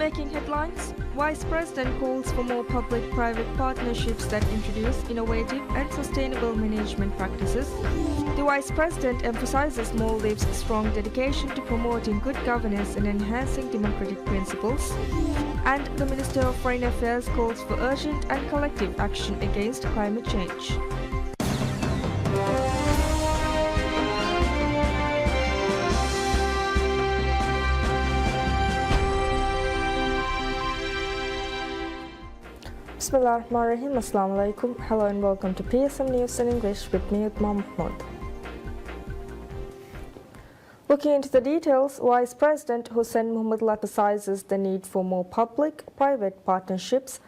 Making headlines, Vice President calls for more public-private partnerships that introduce innovative and sustainable management practices. The Vice President emphasizes Maldives' strong dedication to promoting good governance and enhancing democratic principles. And the Minister of Foreign Affairs calls for urgent and collective action against climate change. Bismillahirrahmanirrahim. Assalamu alaikum. Hello and welcome to PSMNEWS in English with me, Mahmoud. Looking into the details, Vice President Hussein Mohammed emphasizes the need for more public-private partnerships.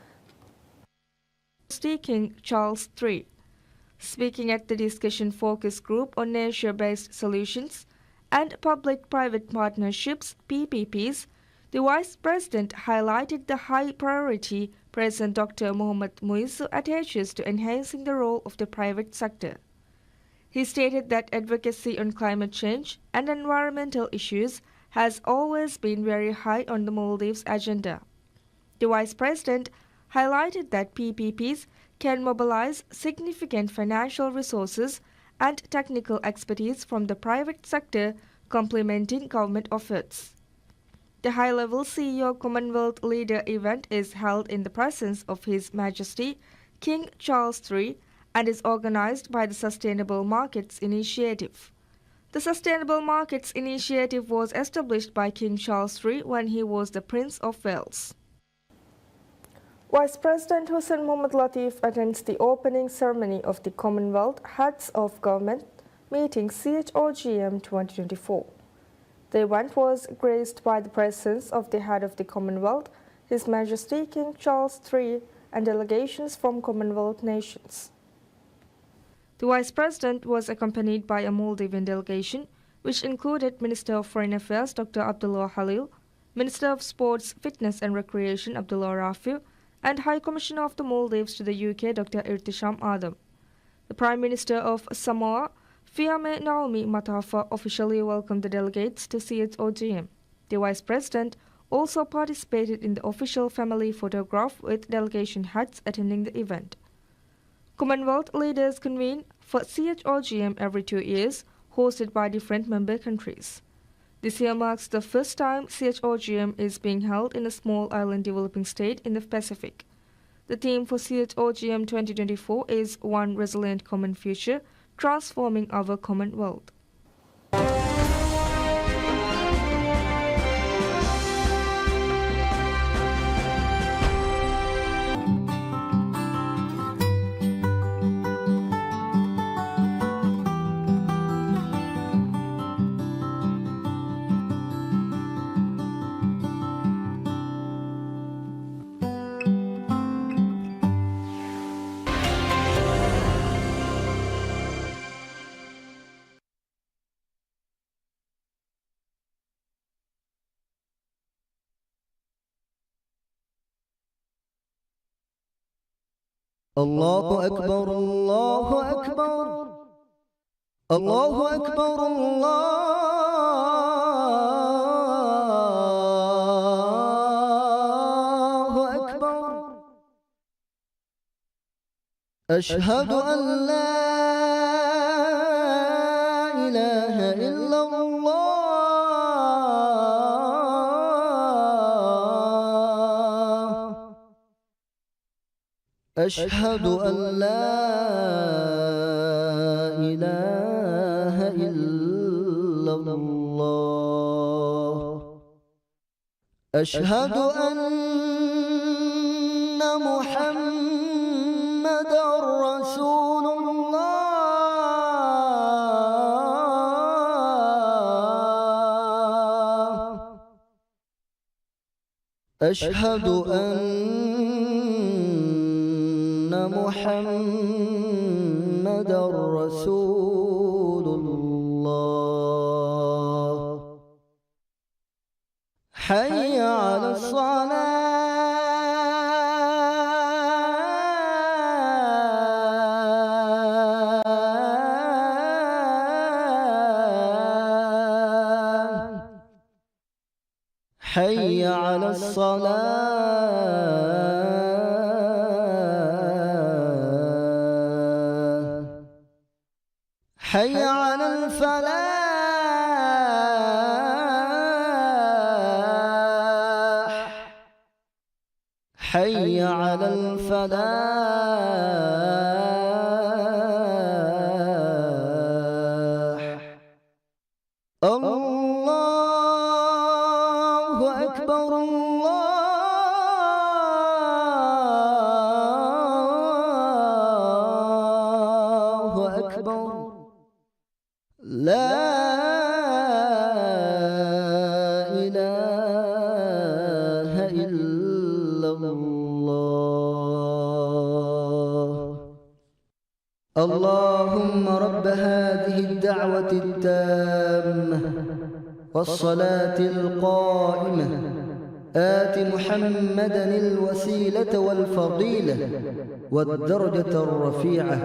King Charles III. Speaking at the discussion focus group on nature-based solutions and public-private partnerships, PPPs, the Vice President highlighted the high priority President Dr. Mohamed Muizzu attaches to enhancing the role of the private sector. He stated that advocacy on climate change and environmental issues has always been very high on the Maldives' agenda. The Vice President highlighted that PPPs can mobilize significant financial resources and technical expertise from the private sector, complementing government efforts. The high-level CEO Commonwealth Leader event is held in the presence of His Majesty King Charles III and is organized by the Sustainable Markets Initiative. The Sustainable Markets Initiative was established by King Charles III when he was the Prince of Wales. Vice President Hussein Mohammed Latif attends the opening ceremony of the Commonwealth Heads of Government meeting CHOGM 2024. The event was graced by the presence of the head of the Commonwealth, His Majesty King Charles III, and delegations from Commonwealth nations. The Vice President was accompanied by a Maldivian delegation, which included Minister of Foreign Affairs Dr. Abdullah Halil, Minister of Sports, Fitness and Recreation Abdullah Rafiu, and High Commissioner of the Maldives to the UK Dr. Irtisham Adam. The Prime Minister of Samoa, Fiame Naomi Matafa, officially welcomed the delegates to CHOGM. The Vice President also participated in the official family photograph with delegation heads attending the event. Commonwealth leaders convene for CHOGM every 2 years, hosted by different member countries. This year marks the first time CHOGM is being held in a small island developing state in the Pacific. The theme for CHOGM 2024 is One Resilient Common Future, Transforming Our Commonwealth. الله أكبر الله أكبر الله أكبر الله أكبر أشهد أن لا إله إلا الله أشهد أن لا إله إلا الله أشهد أن محمدا رسول الله أشهد أن محمد رسول الله حي على الصلاة حي على الصلاة حي على الفلاح حي على الفلاح الله أكبر الله أكبر لا إله إلا الله اللهم رب هذه الدعوة التامة والصلاة القائمة آت محمدا الوسيلة والفضيلة والدرجة الرفيعة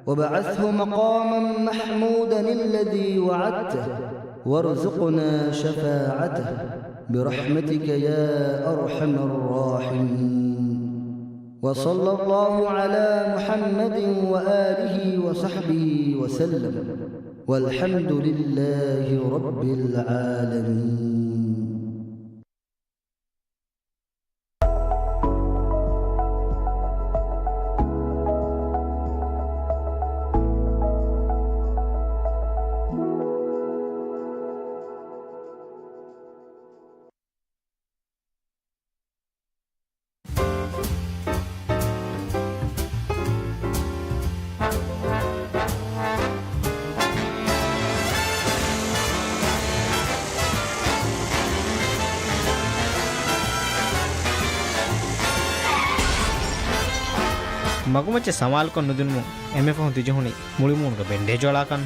وبعثه مقاما محمودا الذي وعدته وارزقنا شفاعته برحمتك يا أرحم الراحمين وصلى الله على محمد وآله وصحبه وسلم والحمد لله رب العالمين. मगुमचे सवाल को नुदिनु एमे फहु तिजहुनी मुळिमुन ग Bende जोळाकन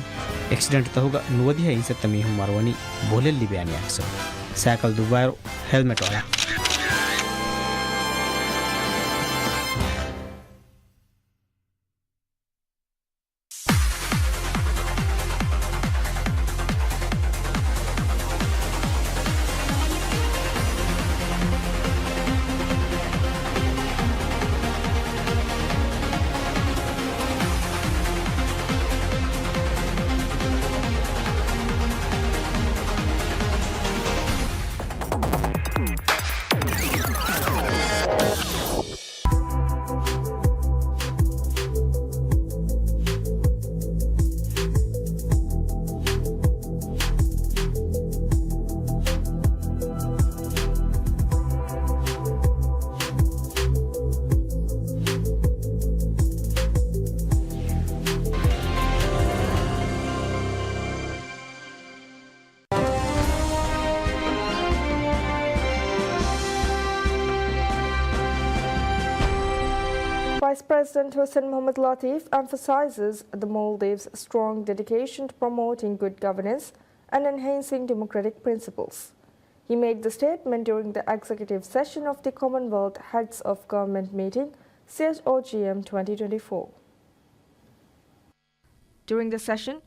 accident तहुगा नुवदी है इनसे तमी हम मारवनी बोले लिबियानी अक्सर साइकिल दुबार हेलमेट वाला Vice President Hussein Mohammad Latif emphasizes the Maldives' strong dedication to promoting good governance and enhancing democratic principles. He made the statement during the executive session of the Commonwealth Heads of Government meeting, CHOGM 2024. During the session,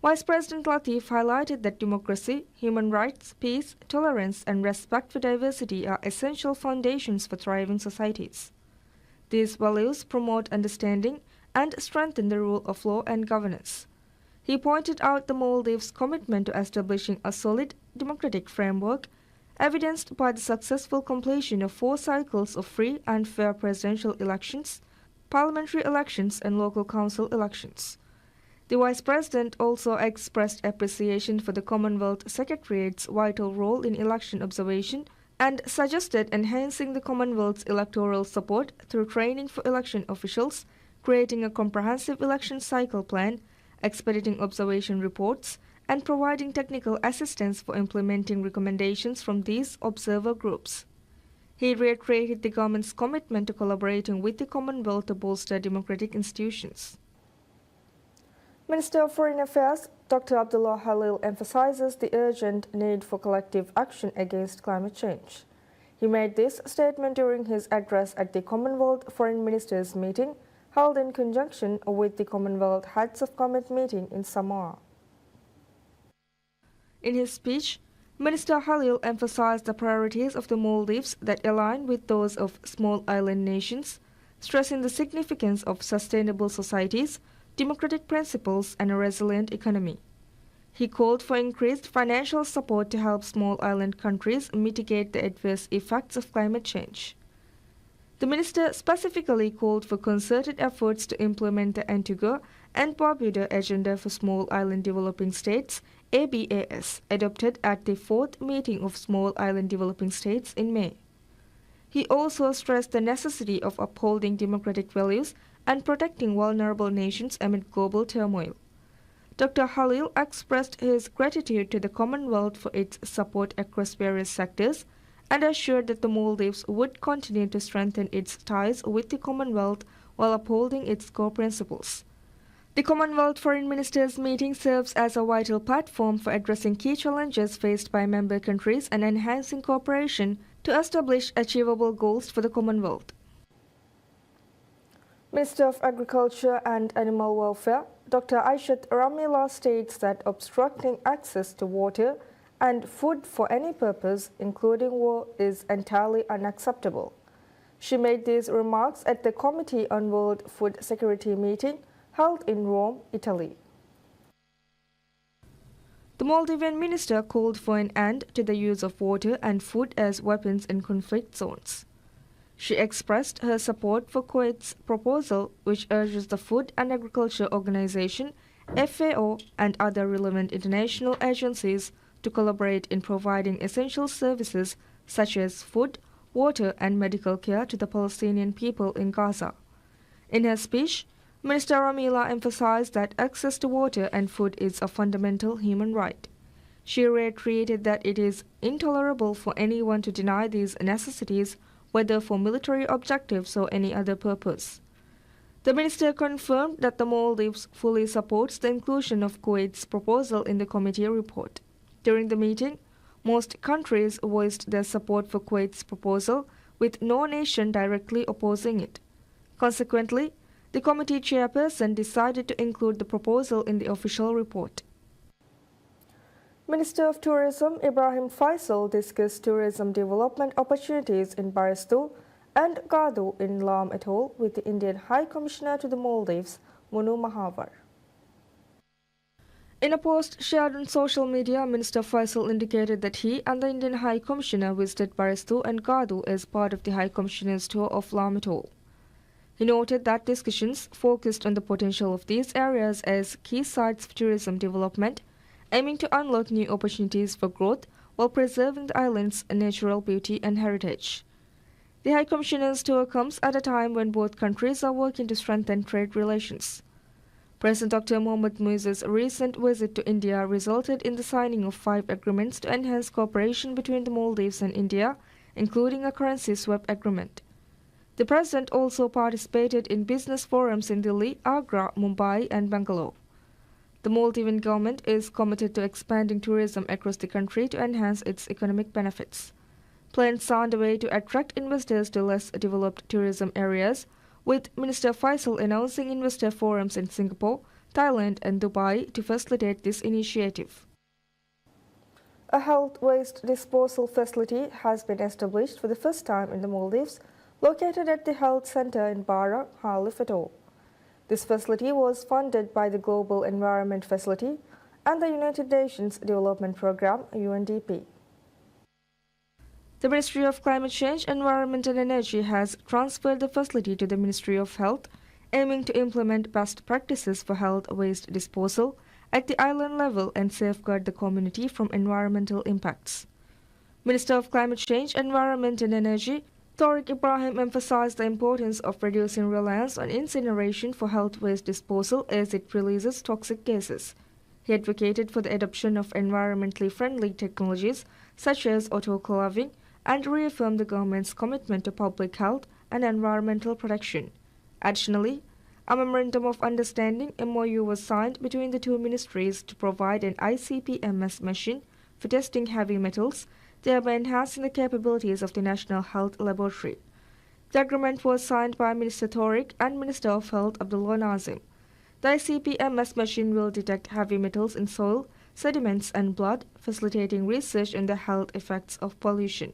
Vice President Latif highlighted that democracy, human rights, peace, tolerance, and respect for diversity are essential foundations for thriving societies. These values promote understanding and strengthen the rule of law and governance. He pointed out the Maldives' commitment to establishing a solid democratic framework, evidenced by the successful completion of 4 cycles of free and fair presidential elections, parliamentary elections, and local council elections. The Vice President also expressed appreciation for the Commonwealth Secretariat's vital role in election observation and suggested enhancing the Commonwealth's electoral support through training for election officials, creating a comprehensive election cycle plan, expediting observation reports, and providing technical assistance for implementing recommendations from these observer groups. He reiterated the government's commitment to collaborating with the Commonwealth to bolster democratic institutions. Minister of Foreign Affairs Dr. Abdullah Halil emphasizes the urgent need for collective action against climate change. He made this statement during his address at the Commonwealth Foreign Ministers meeting held in conjunction with the Commonwealth Heads of Government meeting in Samoa. In his speech, Minister Halil emphasized the priorities of the Maldives that align with those of small island nations, stressing the significance of sustainable societies, democratic principles, and a resilient economy. He called for increased financial support to help small island countries mitigate the adverse effects of climate change. The minister specifically called for concerted efforts to implement the Antigua and Barbuda Agenda for Small Island Developing States (ABAS), adopted at the 4th meeting of Small Island Developing States in May. He also stressed the necessity of upholding democratic values and protecting vulnerable nations amid global turmoil. Dr. Halil expressed his gratitude to the Commonwealth for its support across various sectors and assured that the Maldives would continue to strengthen its ties with the Commonwealth while upholding its core principles. The Commonwealth Foreign Ministers meeting serves as a vital platform for addressing key challenges faced by member countries and enhancing cooperation to establish achievable goals for the Commonwealth. Minister of Agriculture and Animal Welfare, Dr. Aishat Ramila states that obstructing access to water and food for any purpose, including war, is entirely unacceptable. She made these remarks at the Committee on World Food Security meeting held in Rome, Italy. The Maldivian minister called for an end to the use of water and food as weapons in conflict zones. She expressed her support for Kuwait's proposal, which urges the Food and Agriculture Organization, FAO, and other relevant international agencies to collaborate in providing essential services such as food, water, and medical care to the Palestinian people in Gaza. In her speech, Minister Ramila emphasized that access to water and food is a fundamental human right. She reiterated that it is intolerable for anyone to deny these necessities, whether for military objectives or any other purpose. The minister confirmed that the Maldives fully supports the inclusion of Kuwait's proposal in the committee report. During the meeting, most countries voiced their support for Kuwait's proposal, with no nation directly opposing it. Consequently, the committee chairperson decided to include the proposal in the official report. Minister of Tourism Ibrahim Faisal discussed tourism development opportunities in Baristu and Gadu in Lam Atoll with the Indian High Commissioner to the Maldives, Munu Mahavar. In a post shared on social media, Minister Faisal indicated that he and the Indian High Commissioner visited Baristu and Gadu as part of the High Commissioner's tour of Lam Atoll. He noted that discussions focused on the potential of these areas as key sites for tourism development, aiming to unlock new opportunities for growth while preserving the island's natural beauty and heritage. The High Commissioner's tour comes at a time when both countries are working to strengthen trade relations. President Dr. Mohammad Muiz's recent visit to India resulted in the signing of 5 agreements to enhance cooperation between the Maldives and India, including a currency swap agreement. The President also participated in business forums in Delhi, Agra, Mumbai, and Bangalore. The Maldivian government is committed to expanding tourism across the country to enhance its economic benefits. Plans are underway to attract investors to less developed tourism areas, with Minister Faisal announcing investor forums in Singapore, Thailand, and Dubai to facilitate this initiative. A health waste disposal facility has been established for the first time in the Maldives, located at the health center in Bara, Halif Atoll. This facility was funded by the Global Environment Facility and the United Nations Development Programme, UNDP. The Ministry of Climate Change, Environment and Energy has transferred the facility to the Ministry of Health, aiming to implement best practices for health waste disposal at the island level and safeguard the community from environmental impacts. Minister of Climate Change, Environment and Energy, Tariq Ibrahim emphasized the importance of reducing reliance on incineration for health waste disposal as it releases toxic gases. He advocated for the adoption of environmentally friendly technologies such as autoclaving and reaffirmed the government's commitment to public health and environmental protection. Additionally, a memorandum of understanding (MOU) was signed between the two ministries to provide an ICP-MS machine for testing heavy metals, thereby enhancing the capabilities of the National Health Laboratory. The agreement was signed by Minister Tariq and Minister of Health Abdullah Nazim. The ICP-MS machine will detect heavy metals in soil, sediments, and blood, facilitating research on the health effects of pollution.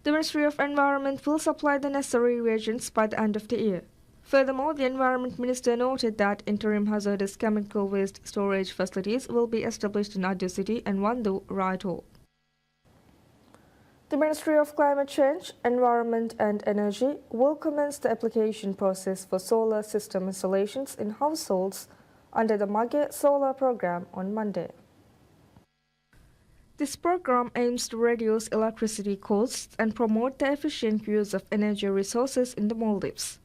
The Ministry of Environment will supply the necessary reagents by the end of the year. Furthermore, the Environment Minister noted that interim hazardous chemical waste storage facilities will be established in Addu City and Vandu, Raitore. The Ministry of Climate Change, Environment and Energy will commence the application process for solar system installations in households under the Mage Solar Program on Monday. This program aims to reduce electricity costs and promote the efficient use of energy resources in the Maldives.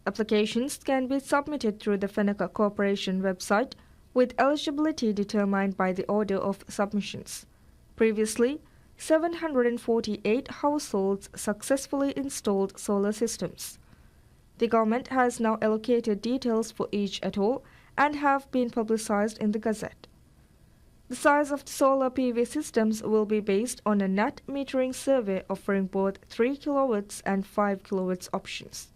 Applications can be submitted through the Fenaka Corporation website with eligibility determined by the order of submissions. Previously, 748 households successfully installed solar systems. The government has now allocated details for each atoll and have been publicized in the Gazette. The size of the solar PV systems will be based on a net metering survey offering both 3 kW and 5 kW options.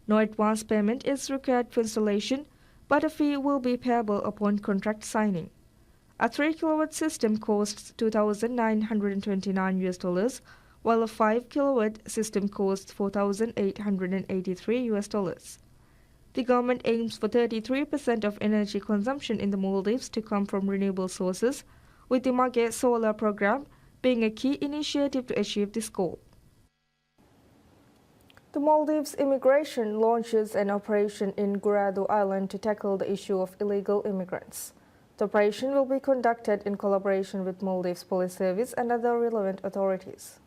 No advance payment is required for installation, but a fee will be payable upon contract signing. A 3 kW system costs $2,929, while a 5 kW system costs $4,883. The government aims for 33% of energy consumption in the Maldives to come from renewable sources, with the Mage Solar Program being a key initiative to achieve this goal. The Maldives Immigration launches an operation in Guradu Island to tackle the issue of illegal immigrants. The operation will be conducted in collaboration with Maldives Police Service and other relevant authorities.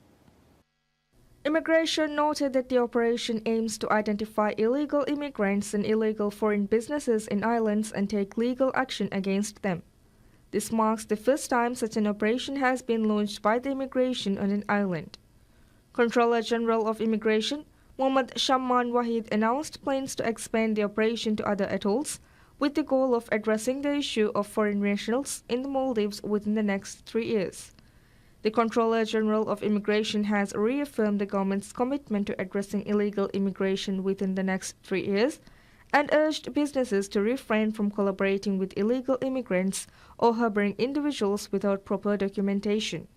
Immigration noted that the operation aims to identify illegal immigrants and illegal foreign businesses in islands and take legal action against them. This marks the first time such an operation has been launched by the immigration on an island. Controller General of Immigration, Mohammad Shamman Wahid, announced plans to expand the operation to other atolls, with the goal of addressing the issue of foreign nationals in the Maldives within the next 3 years. The Controller General of Immigration has reaffirmed the government's commitment to addressing illegal immigration within the next 3 years and urged businesses to refrain from collaborating with illegal immigrants or harboring individuals without proper documentation.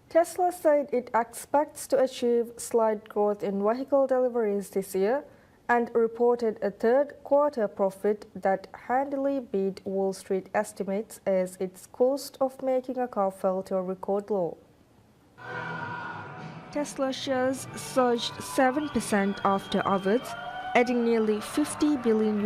Tesla said it expects to achieve slight growth in vehicle deliveries this year and reported a third-quarter profit that handily beat Wall Street estimates as its cost of making a car fell to a record low. Tesla shares surged 7% after hours, adding nearly $50 billion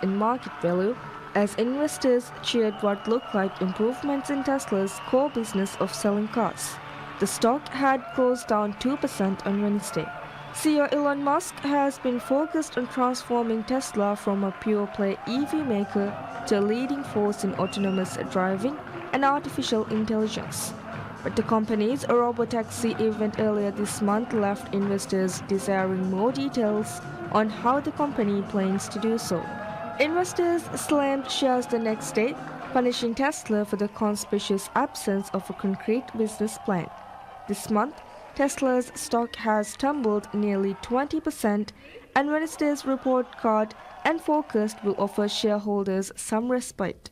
in market value as investors cheered what looked like improvements in Tesla's core business of selling cars. The stock had closed down 2% on Wednesday. CEO Elon Musk has been focused on transforming Tesla from a pure-play EV maker to a leading force in autonomous driving and artificial intelligence. But the company's robotaxi event earlier this month left investors desiring more details on how the company plans to do so. Investors slammed shares the next day, punishing Tesla for the conspicuous absence of a concrete business plan. This month, Tesla's stock has tumbled nearly 20%, and Wednesday's report card and forecast will offer shareholders some respite.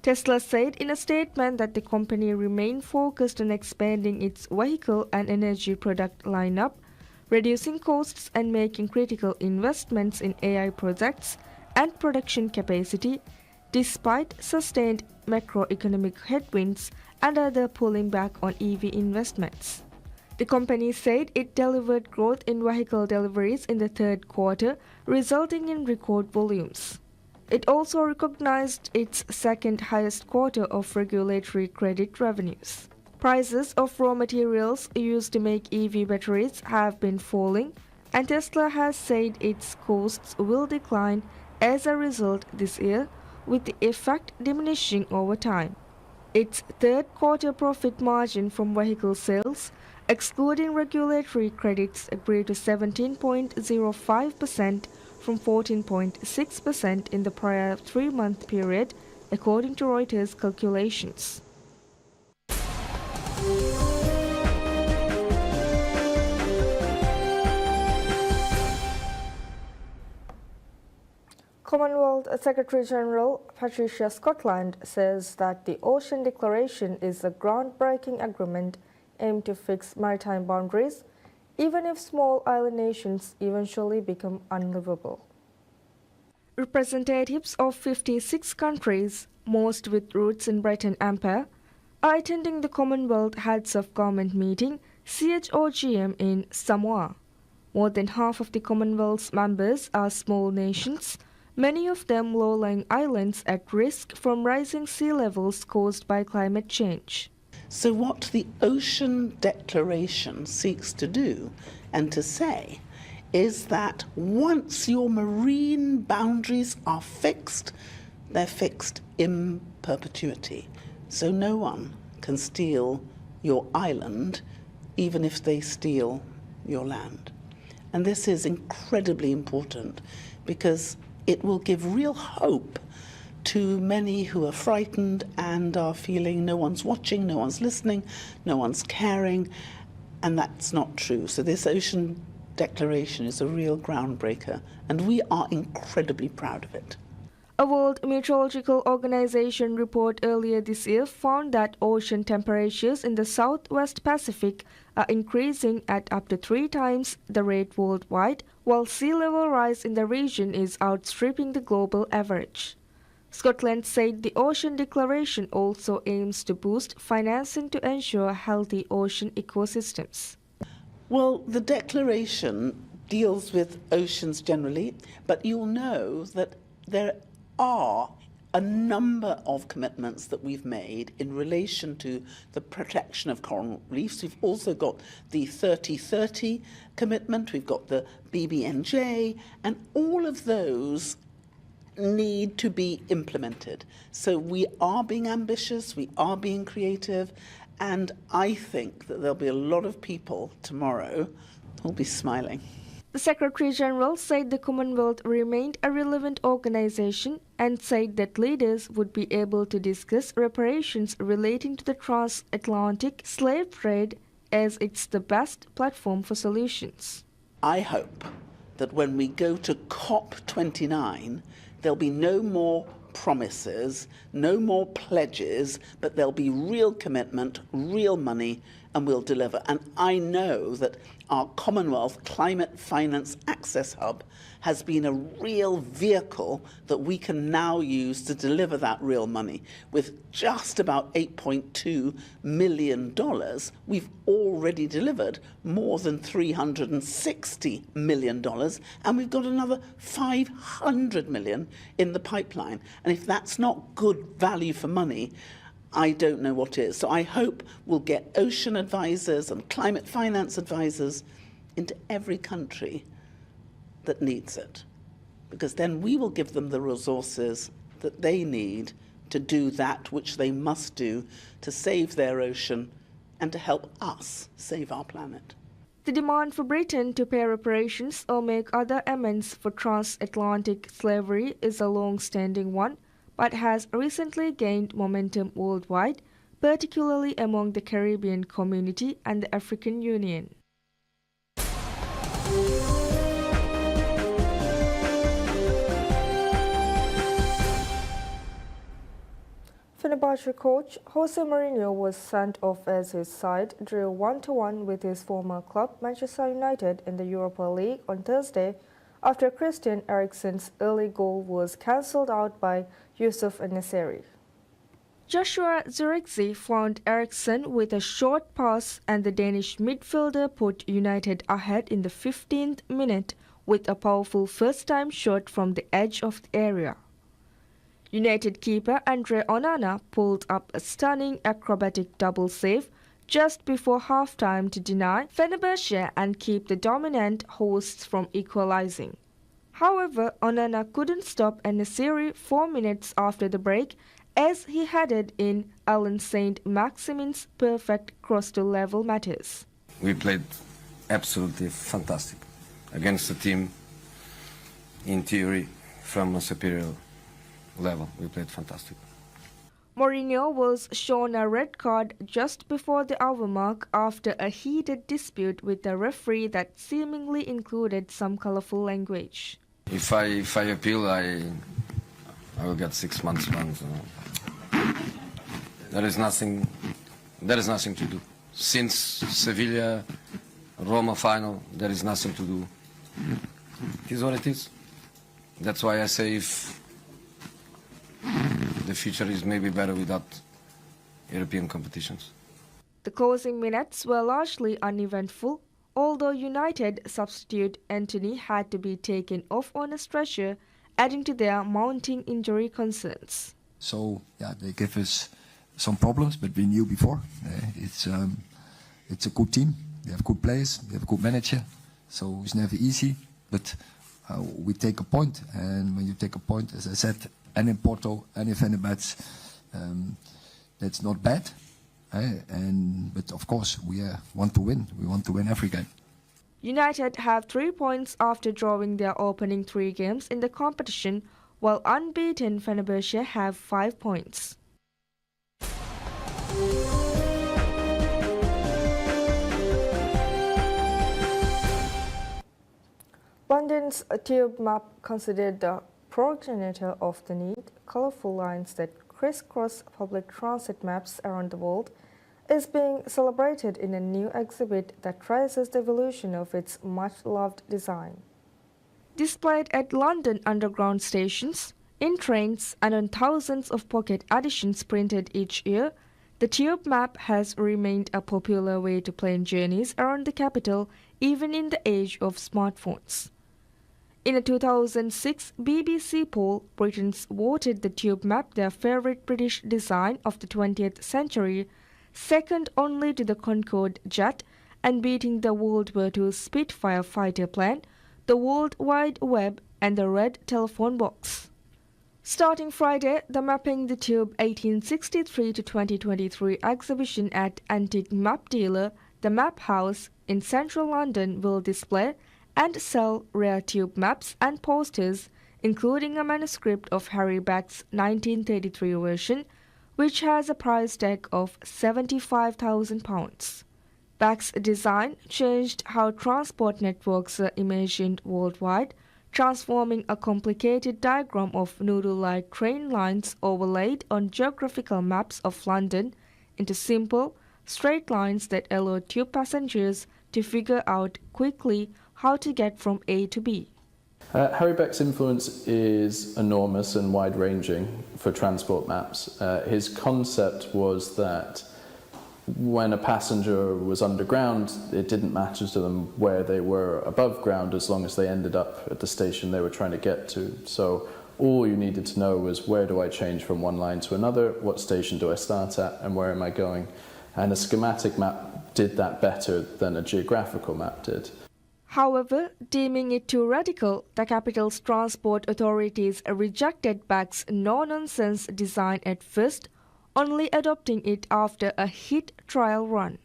Tesla said in a statement that the company remained focused on expanding its vehicle and energy product lineup, reducing costs and making critical investments in AI projects and production capacity, despite sustained macroeconomic headwinds and other pulling back on EV investments. The company said it delivered growth in vehicle deliveries in the third quarter, resulting in record volumes. It also recognized its second highest quarter of regulatory credit revenues. Prices of raw materials used to make EV batteries have been falling, and Tesla has said its costs will decline as a result this year, with the effect diminishing over time. Its third quarter profit margin from vehicle sales, excluding regulatory credits, grew to 17.05% from 14.6% in the prior 3-month period, according to Reuters calculations. Commonwealth Secretary-General Patricia Scotland says that the Ocean Declaration is a groundbreaking agreement aimed to fix maritime boundaries, even if small island nations eventually become unlivable. Representatives of 56 countries, most with roots in Britain Empire, are attending the Commonwealth Heads of Government meeting CHOGM in Samoa. More than half of the Commonwealth's members are small nations, many of them low-lying islands at risk from rising sea levels caused by climate change. So what the Ocean Declaration seeks to do and to say is that once your marine boundaries are fixed, they're fixed in perpetuity. So no one can steal your island, even if they steal your land. And this is incredibly important because it will give real hope to many who are frightened and are feeling no one's watching, no one's listening, no one's caring, and that's not true. So this Ocean Declaration is a real groundbreaker, and we are incredibly proud of it. A World Meteorological Organization report earlier this year found that ocean temperatures in the Southwest Pacific are increasing at up to 3 times the rate worldwide, while sea level rise in the region is outstripping the global average. Scotland said the Ocean Declaration also aims to boost financing to ensure healthy ocean ecosystems. Well, the declaration deals with oceans generally, but you'll know that there are a number of commitments that we've made in relation to the protection of coral reefs. We've also got the 30-30 commitment, we've got the BBNJ, and all of those need to be implemented. So we are being ambitious, we are being creative, and I think that there'll be a lot of people tomorrow who'll be smiling. The Secretary-General said the Commonwealth remained a relevant organization and said that leaders would be able to discuss reparations relating to the transatlantic slave trade as it's the best platform for solutions. I hope that when we go to COP29, there'll be no more promises, no more pledges, but there'll be real commitment, real money, and we'll deliver. And I know that our Commonwealth Climate Finance Access Hub has been a real vehicle that we can now use to deliver that real money. With just about $8.2 million, we've already delivered more than $360 million, and we've got another $500 million in the pipeline. And if that's not good value for money, I don't know what is. So I hope we'll get ocean advisors and climate finance advisors into every country that needs it, because then we will give them the resources that they need to do that which they must do to save their ocean and to help us save our planet. The demand for Britain to pay reparations or make other amends for transatlantic slavery is a long-standing one, but has recently gained momentum worldwide, particularly among the Caribbean community and the African Union. Fenerbahce coach Jose Mourinho was sent off as his side drew 1-1 with his former club Manchester United in the Europa League on Thursday after Christian Eriksen's early goal was cancelled out by Yusuf Neseri. Joshua Zirkzee found Eriksen with a short pass and the Danish midfielder put United ahead in the 15th minute with a powerful first-time shot from the edge of the area. United keeper Andre Onana pulled up a stunning acrobatic double save just before half-time to deny Fenerbahce and keep the dominant hosts from equalizing. However, Onana couldn't stop Nesiri 4 minutes after the break as he headed in Alan Saint-Maximin's perfect cross to level matters. We played absolutely fantastic against a team, in theory, from a superior level. We played fantastic. Mourinho was shown a red card just before the hour mark after a heated dispute with the referee that seemingly included some colorful language. If I appeal, I will get 6 months. There is nothing to do. Since Sevilla, Roma final, there is nothing to do. It is what it is. That's why I say if the future is maybe better without European competitions. The closing minutes were largely uneventful, although United substitute Anthony had to be taken off on a stretcher, adding to their mounting injury concerns. So, they give us some problems, but we knew before. It's a good team. They have good players. They have a good manager. So it's never easy, but we take a point. And when you take a point, as I said, and in Porto and in Fenerbahce, that's not bad. But of course, we want to win. We want to win every game. United have 3 points after drawing their opening 3 games in the competition, while unbeaten Fenerbahce have 5 points. London's tube map, considered the progenitor of the neat, colourful lines that crisscross public transit maps around the world, is being celebrated in a new exhibit that traces the evolution of its much-loved design. Displayed at London Underground stations, in trains, and on thousands of pocket editions printed each year, the tube map has remained a popular way to plan journeys around the capital even in the age of smartphones. In a 2006 BBC poll, Britons voted the tube map their favourite British design of the 20th century, second only to the Concorde jet and beating the World War II Spitfire fighter plane, the World Wide Web and the Red Telephone Box. Starting Friday, the Mapping the Tube 1863 to 2023 exhibition at antique map dealer The Map House in central London will display and sell rare tube maps and posters, including a manuscript of Harry Beck's 1933 version, which has a price tag of £75,000. Beck's design changed how transport networks are imagined worldwide, transforming a complicated diagram of noodle-like train lines overlaid on geographical maps of London into simple, straight lines that allow tube passengers to figure out quickly how to get from A to B. Harry Beck's influence is enormous and wide-ranging for transport maps. His concept was that when a passenger was underground, it didn't matter to them where they were above ground as long as they ended up at the station they were trying to get to. So all you needed to know was, where do I change from one line to another, what station do I start at, and where am I going? And a schematic map did that better than a geographical map did. However, deeming it too radical, the capital's transport authorities rejected Beck's no-nonsense design at first, only adopting it after a hit trial run.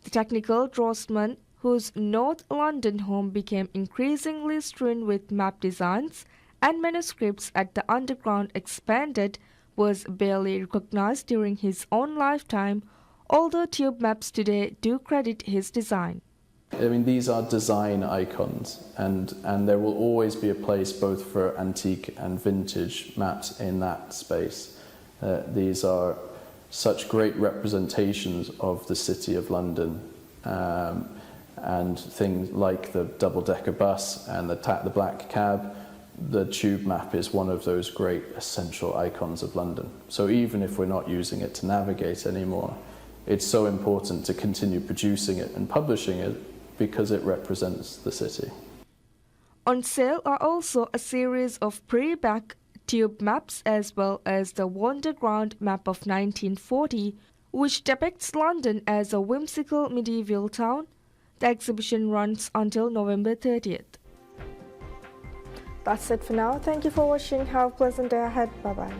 The technical draftsman, whose North London home became increasingly strewn with map designs and manuscripts as the Underground expanded, was barely recognized during his own lifetime, although tube maps today do credit his design. I mean, these are design icons, and there will always be a place both for antique and vintage maps in that space. These are such great representations of the City of London, and things like the double-decker bus and the black cab. The tube map is one of those great essential icons of London. So even if we're not using it to navigate anymore, it's so important to continue producing it and publishing it because it represents the city. On sale are also a series of pre-Beck tube maps as well as the Wonderground map of 1940, which depicts London as a whimsical medieval town. The exhibition runs until November 30th. That's it for now. Thank you for watching. Have a pleasant day ahead. Bye-bye.